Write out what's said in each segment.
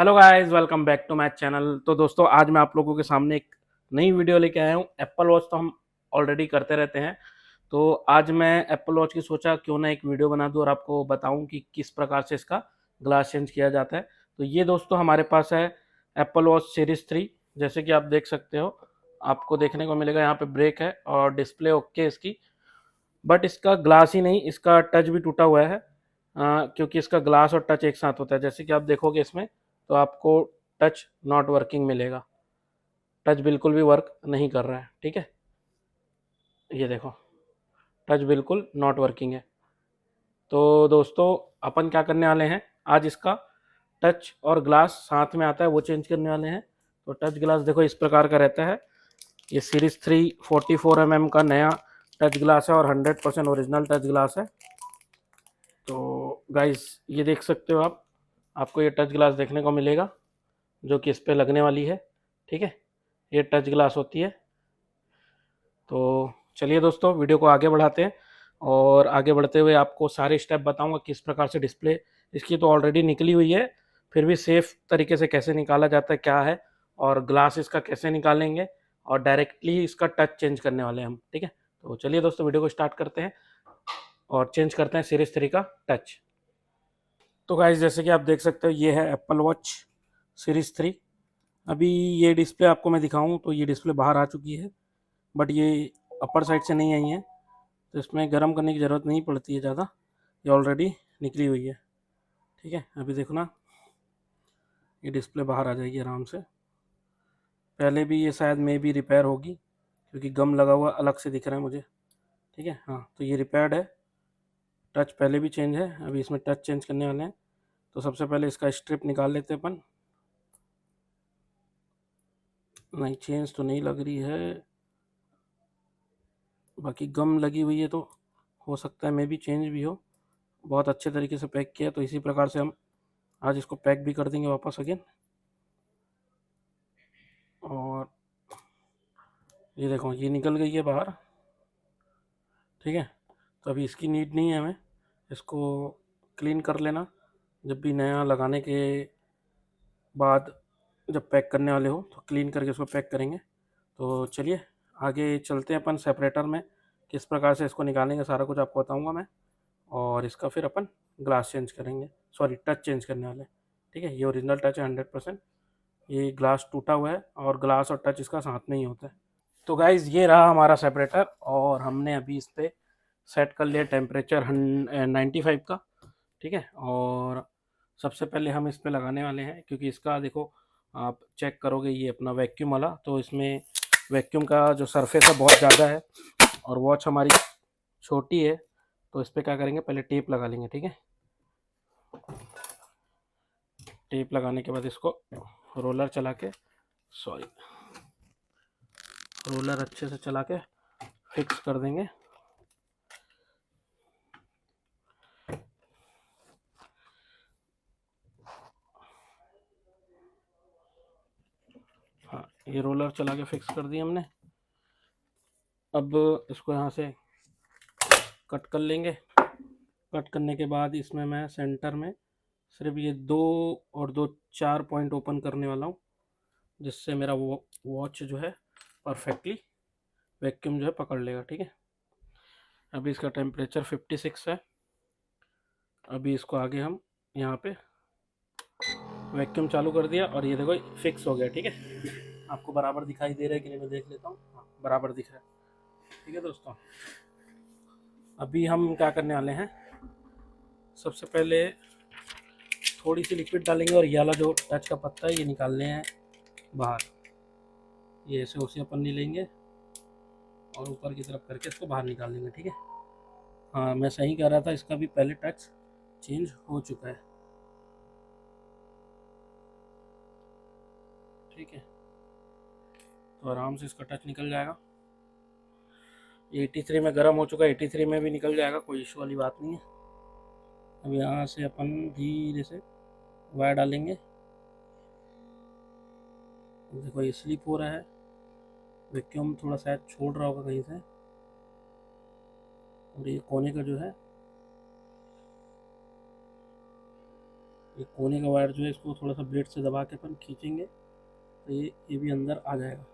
Hello guys, welcome back to my channel. तो दोस्तों, आज मैं आप लोगों के सामने एक नई वीडियो लेके आया हूँ। एप्पल वॉच तो हम ऑलरेडी करते रहते हैं, तो आज मैं एप्पल वॉच की सोचा क्यों ना एक वीडियो बना दूँ और आपको बताऊँ कि किस प्रकार से इसका ग्लास चेंज किया जाता है। तो ये दोस्तों हमारे पास है एप्पल वॉच सीरीज़ 3। जैसे कि आप देख सकते हो, आपको देखने को मिलेगा यहाँ पे ब्रेक है और डिस्प्ले ओके है इसकी। बट इसका ग्लास ही नहीं, इसका टच भी टूटा हुआ है। क्योंकि इसका ग्लास और टच एक साथ होता है। जैसे कि आप देखोगे इसमें, तो आपको टच नॉट वर्किंग मिलेगा। टच बिल्कुल भी वर्क नहीं कर रहा है, ठीक है। ये देखो, टच बिल्कुल नॉट वर्किंग है। तो दोस्तों, अपन क्या करने वाले हैं, आज इसका टच और ग्लास साथ में आता है वो चेंज करने वाले हैं। तो टच ग्लास देखो इस प्रकार का रहता है। ये सीरीज 3 44 mm का नया टच ग्लास है और 100% ओरिजिनल टच ग्लास है। तो गाइस, ये देख सकते हो आप, आपको ये टच ग्लास देखने को मिलेगा जो कि इस पे लगने वाली है, ठीक है। ये टच ग्लास होती है। तो चलिए दोस्तों, वीडियो को आगे बढ़ाते हैं और आगे बढ़ते हुए आपको सारे स्टेप बताऊंगा किस प्रकार से डिस्प्ले इसकी तो ऑलरेडी निकली हुई है, फिर भी सेफ तरीके से कैसे निकाला जाता है क्या है, और ग्लास इसका कैसे निकालेंगे, और डायरेक्टली इसका टच चेंज करने वाले हैं हम, ठीक है। तो चलिए दोस्तों, वीडियो को स्टार्ट करते हैं और चेंज करते हैं सीरीज 3 का टच। तो गाइस, जैसे कि आप देख सकते हो, ये है एप्पल वॉच सीरीज 3। अभी ये डिस्प्ले आपको मैं दिखाऊं तो ये डिस्प्ले बाहर आ चुकी है, बट ये अपर साइड से नहीं आई है, तो इसमें गर्म करने की ज़रूरत नहीं पड़ती है ज़्यादा। ये ऑलरेडी निकली हुई है, ठीक है। अभी देखो ना, ये डिस्प्ले बाहर आ जाएगी आराम से। पहले भी ये शायद मे भी रिपेयर होगी, क्योंकि गम लगा हुआ अलग से दिख रहा है मुझे, ठीक है। हाँ, तो ये रिपेयर्ड है। टच पहले भी चेंज है, अभी इसमें टच चेंज करने वाले हैं। तो सबसे पहले इसका स्ट्रिप निकाल लेते हैं अपन। नहीं, चेंज तो नहीं लग रही है, बाकी गम लगी हुई है, तो हो सकता है मे भी चेंज भी हो। बहुत अच्छे तरीके से पैक किया, तो इसी प्रकार से हम आज इसको पैक भी कर देंगे वापस अगेन। और ये देखो, ये निकल गई है बाहर, ठीक है। तो अभी इसकी नीड नहीं है हमें, इसको क्लीन कर लेना जब भी नया लगाने के बाद, जब पैक करने वाले हो तो क्लीन करके इसको पैक करेंगे। तो चलिए आगे चलते हैं अपन सेपरेटर में, किस प्रकार से इसको निकालेंगे सारा कुछ आपको बताऊंगा मैं। और इसका फिर अपन ग्लास चेंज करेंगे, सॉरी टच चेंज करने वाले, ठीक है। ये ओरिजिनल टच है 100%। ये ग्लास टूटा हुआ है और ग्लास और टच इसका साथ में ही होता है। तो गाइज़, ये रहा हमारा सेपरेटर और हमने अभी इस पर सेट कर लिया टेम्परेचर 95 का, ठीक है। और सबसे पहले हम इस पे लगाने वाले हैं, क्योंकि इसका देखो, आप चेक करोगे ये अपना वैक्यूम वाला, तो इसमें वैक्यूम का जो सरफेस है बहुत ज़्यादा है और वॉच हमारी छोटी है। तो इस पर क्या करेंगे, पहले टेप लगा लेंगे, ठीक है। टेप लगाने के बाद इसको रोलर चला के, सॉरी, रोलर अच्छे से चला के फिक्स कर देंगे। हाँ, ये रोलर चला के फिक्स कर दिया हमने। अब इसको यहाँ से कट कर लेंगे। कट करने के बाद इसमें मैं सेंटर में सिर्फ ये 2 और 2 4 पॉइंट ओपन करने वाला हूँ, जिससे मेरा वो वॉच जो है परफेक्टली वैक्यूम जो है पकड़ लेगा, ठीक है। अभी इसका टेम्परेचर 56 है। अभी इसको आगे हम यहाँ पे वैक्यूम चालू कर दिया और ये देखो फिक्स हो गया, ठीक है। आपको बराबर दिखाई दे रहा है कि नहीं, मैं देख लेता हूँ। हाँ, बराबर दिख रहा है, ठीक है दोस्तों। अभी हम क्या करने वाले हैं, सबसे पहले थोड़ी सी लिक्विड डालेंगे और ये वाला जो टच का पत्ता है ये निकालने हैं बाहर। ये ऐसे उसी अपन नहीं लेंगे और ऊपर की तरफ करके इसको बाहर निकाल लेंगे, ठीक है। हाँ, मैं सही कह रहा था, इसका भी पहले टच चेंज हो चुका है, ठीक है। तो आराम से इसका टच निकल जाएगा। 83 में गर्म हो चुका है, 83 में भी निकल जाएगा, कोई इशू वाली बात नहीं है। अब यहाँ से अपन धीरे से वायर डालेंगे। देखो ये स्लिप हो रहा है, वैक्यूम थोड़ा शायद छोड़ रहा होगा कहीं से, और ये कोने का जो है ये कोने का वायर जो है इसको थोड़ा सा ब्लेड से दबा के अपन खींचेंगे तो ये भी अंदर आ जाएगा।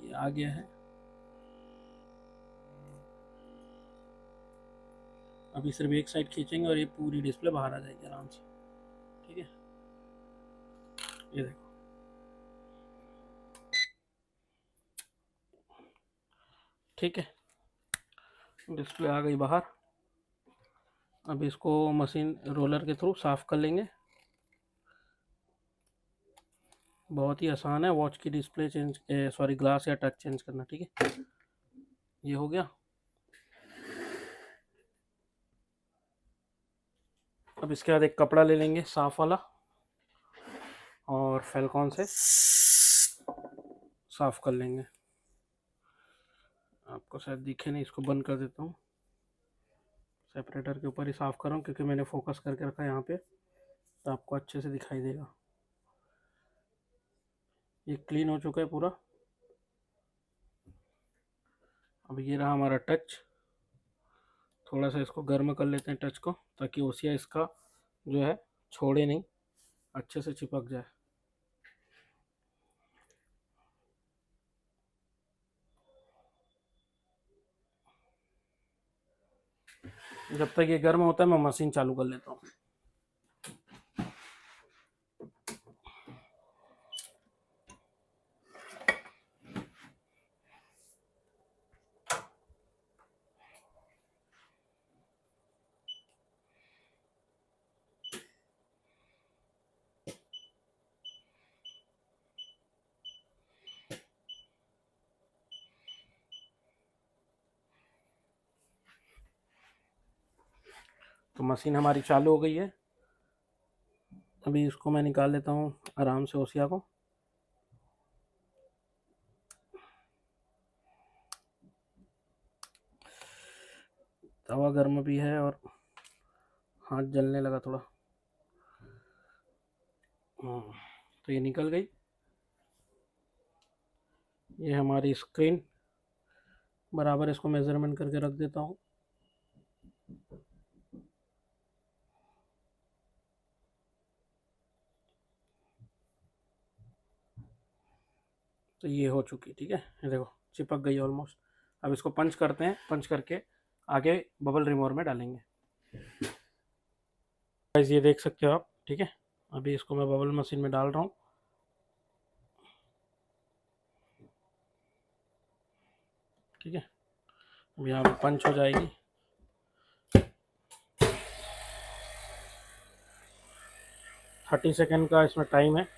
ये आ गया है। अभी सिर्फ एक साइड खींचेंगे और ये पूरी डिस्प्ले बाहर आ जाएगी आराम से। ठीक है, ये देखो। ठीक है, डिस्प्ले आ गई बाहर। अब इसको मशीन रोलर के थ्रू साफ कर लेंगे। बहुत ही आसान है वॉच की डिस्प्ले चेंज, सॉरी ग्लास या टच चेंज करना। ठीक है, ये हो गया। अब इसके बाद एक कपड़ा ले लेंगे साफ वाला और फेल्कॉन से साफ कर लेंगे। आपको शायद दिखे नहीं, इसको बंद कर देता हूँ। सेपरेटर के ऊपर ही साफ कर रहा हूँ क्योंकि मैंने फोकस करके रखा है यहाँ पे, तो आपको अच्छे से दिखाई देगा। ये क्लीन हो चुका है पूरा। अब ये रहा हमारा टच। थोड़ा सा इसको गर्म कर लेते हैं टच को, ताकि ओसिया इसका जो है छोड़े नहीं, अच्छे से चिपक जाए। जब तक ये गर्म होता है मैं मशीन चालू कर लेता हूँ। तो मशीन हमारी चालू हो गई है। अभी इसको मैं निकाल लेता हूँ आराम से ओसिया को। तवा गर्म भी है और हाथ जलने लगा थोड़ा। तो ये निकल गई। ये हमारी स्क्रीन, बराबर इसको मेजरमेंट करके रख देता हूँ। तो ये हो चुकी। ठीक है, ये देखो चिपक गई ऑलमोस्ट। अब इसको पंच करते हैं, पंच करके आगे बबल रिमूवर में डालेंगे। गाइस ये देख सकते हो आप। ठीक है, अभी इसको मैं बबल मशीन में डाल रहा हूँ। ठीक है, अब यहाँ पे पंच हो जाएगी। थर्टी सेकेंड का इसमें टाइम है।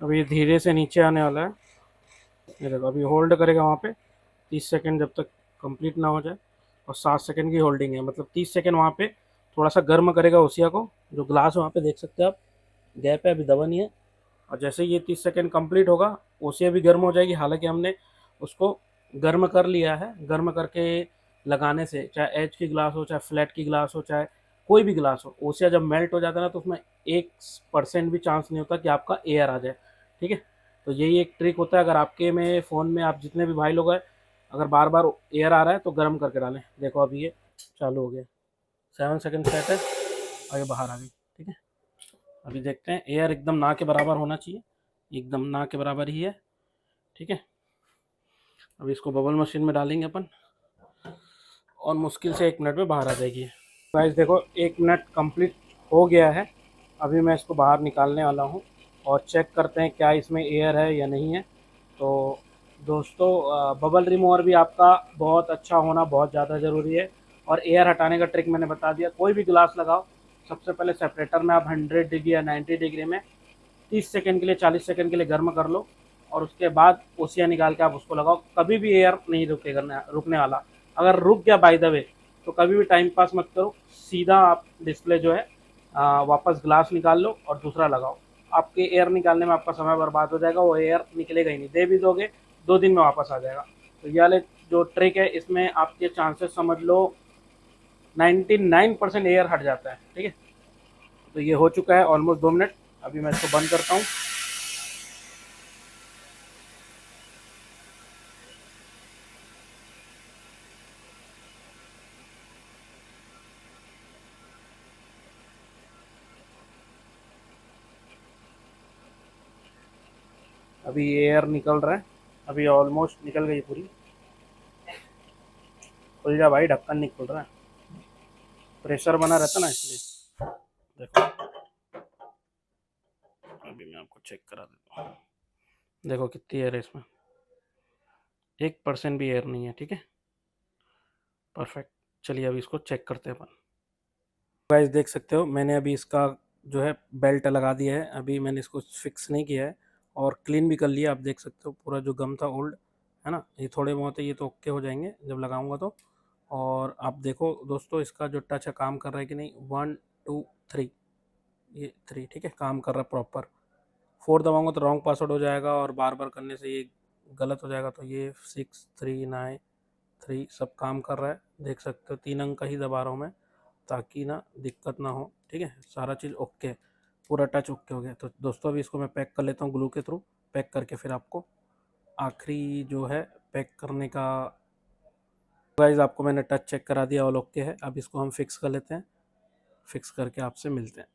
अभी ये धीरे से नीचे आने वाला है। ये देखो, अभी होल्ड करेगा वहाँ पे 30 सेकेंड जब तक कंप्लीट ना हो जाए, और 7 सेकेंड की होल्डिंग है। मतलब 30 सेकेंड वहाँ पे थोड़ा सा गर्म करेगा ओसिया को। जो ग्लास वहाँ पे देख सकते हैं आप, गैप है, अभी दबा नहीं है। और जैसे ये 30 सेकेंड कंप्लीट होगा, ओसिया भी गर्म हो जाएगी। हालांकि हमने उसको गर्म कर लिया है। गर्म करके लगाने से, चाहे एच की ग्लास हो, चाहे फ्लैट की ग्लास हो, चाहे कोई भी ग्लास हो, ओसिया जब मेल्ट हो जाता है ना, तो उसमें 1% भी चांस नहीं होता कि आपका एयर आ जाए। ठीक है, तो यही एक ट्रिक होता है। अगर आपके में फ़ोन में आप जितने भी भाई लोग हैं, अगर बार बार एयर आ रहा है तो गर्म करके डालें। देखो अभी ये चालू हो गया, 7 सेकेंड सेट है और ये बाहर आ गई। ठीक है, अभी देखते हैं। एयर एकदम ना के बराबर होना चाहिए, एकदम ना के बराबर ही है। ठीक है, अभी इसको बबल मशीन में डालेंगे अपन और मुश्किल से 1 मिनट में बाहर आ जाएगी। गाइस देखो 1 मिनट कंप्लीट हो गया है। अभी मैं इसको बाहर निकालने वाला हूँ और चेक करते हैं क्या इसमें एयर है या नहीं है। तो दोस्तों बबल रिमूवर भी आपका बहुत अच्छा होना बहुत ज़्यादा ज़रूरी है। और एयर हटाने का ट्रिक मैंने बता दिया। कोई भी ग्लास लगाओ, सबसे पहले सेपरेटर में आप 100 डिग्री या 90 डिग्री में 30 सेकंड के लिए, 40 सेकंड के लिए गर्म कर लो, और उसके बाद ओसिया निकाल के आप उसको लगाओ। कभी भी एयर नहीं रुकने वाला। अगर रुक गया बाय द वे तो कभी भी टाइम पास मत करो, सीधा आप डिस्प्ले जो है वापस ग्लास निकाल लो और दूसरा लगाओ। आपके एयर निकालने में आपका समय बर्बाद हो जाएगा, वो एयर निकलेगा ही नहीं, दे भी दोगे 2 दिन में वापस आ जाएगा। तो ये वाले जो ट्रिक है इसमें आपके चांसेस समझ लो 99% एयर हट जाता है। ठीक है, तो ये हो चुका है ऑलमोस्ट 2 मिनट। अभी मैं इसको बंद करता हूँ। अभी एयर निकल रहा है, अभी ऑलमोस्ट निकल गई पूरी। खुल जा भाई, ढक्कन नहीं खुल रहा है, प्रेशर बना रहता ना इसलिए। देखो, अभी मैं आपको चेक करा देता हूँ। देखो कितनी एयर है इसमें, 1% भी एयर नहीं है। ठीक है, परफेक्ट। चलिए अभी इसको चेक करते हैं अपन। गाइस देख सकते हो मैंने अभी इसका जो है बेल्ट लगा दिया है, अभी मैंने इसको फिक्स नहीं किया है और क्लीन भी कर लिया। आप देख सकते हो पूरा जो गम था ओल्ड है ना, ये थोड़े बहुत है, ये तो ओके हो जाएंगे जब लगाऊंगा तो। और आप देखो दोस्तों इसका जो टच है काम कर रहा है कि नहीं, 1 2 3, ये 3 ठीक है, काम कर रहा है प्रॉपर। 4 दबाऊंगा तो रॉन्ग पासवर्ड हो जाएगा और बार बार करने से ये गलत हो जाएगा। तो ये 6 3 9 3 सब काम कर रहा है, देख सकते हो। 3 अंक का ही दबा रहा हूँ मैं ताकि ना दिक्कत ना हो। ठीक है, सारा चीज़ ओके, पूरा टच ओके हो गया। तो दोस्तों अभी इसको मैं पैक कर लेता हूँ ग्लू के थ्रू। पैक करके फिर आपको आखिरी जो है पैक करने का। गाइस आपको मैंने टच चेक करा दिया, ऑल ओके है। अब इसको हम फिक्स कर लेते हैं, फिक्स करके आपसे मिलते हैं।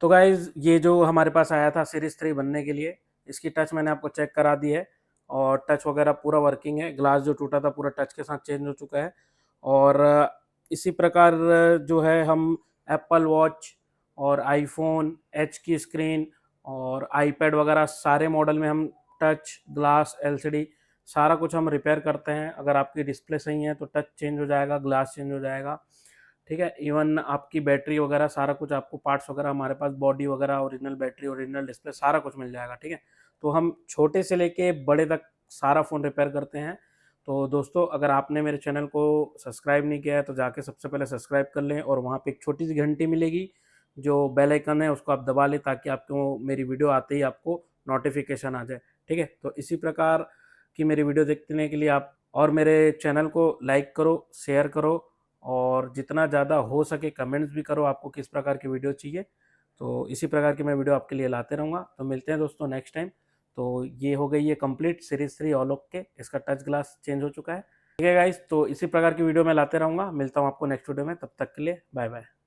तो गाइज ये जो हमारे पास आया था सीरीज 3 बनने के लिए, इसकी टच मैंने आपको चेक करा दी है और टच वगैरह पूरा वर्किंग है। ग्लास जो टूटा था पूरा टच के साथ चेंज हो चुका है। और इसी प्रकार जो है हम एप्पल वॉच और आईफोन एच की स्क्रीन और आईपैड वगैरह सारे मॉडल में हम टच ग्लास एलसीडी सारा कुछ हम रिपेयर करते हैं। अगर आपकी डिस्प्ले सही है तो टच चेंज हो जाएगा, ग्लास चेंज हो जाएगा। ठीक है, इवन आपकी बैटरी वगैरह सारा कुछ, आपको पार्ट्स वगैरह हमारे पास बॉडी वगैरह, ओरिजिनल बैटरी, ओरिजिनल डिस्प्ले सारा कुछ मिल जाएगा। ठीक है, तो हम छोटे से लेके बड़े तक सारा फ़ोन रिपेयर करते हैं। तो दोस्तों अगर आपने मेरे चैनल को सब्सक्राइब नहीं किया है तो जाके सबसे पहले सब्सक्राइब कर लें और वहाँ पे एक छोटी सी घंटी मिलेगी जो बेल आइकन है, उसको आप दबा लें ताकि आपको मेरी वीडियो आते ही आपको नोटिफिकेशन आ जाए। ठीक है, तो इसी प्रकार की मेरी वीडियो देखने के लिए आप और मेरे चैनल को लाइक करो, शेयर करो और जितना ज़्यादा हो सके कमेंट्स भी करो आपको किस प्रकार की वीडियो चाहिए। तो इसी प्रकार की मैं वीडियो आपके लिए लाते रहूँगा। तो मिलते हैं दोस्तों नेक्स्ट टाइम। तो ये हो गई है कंप्लीट सीरीज 3 ऑल ओके, इसका टच ग्लास चेंज हो चुका है। ठीक है गाइस, तो इसी प्रकार की वीडियो मैं लाते रहूँगा। मिलता हूँ आपको नेक्स्ट वीडियो में, तब तक के लिए बाय बाय।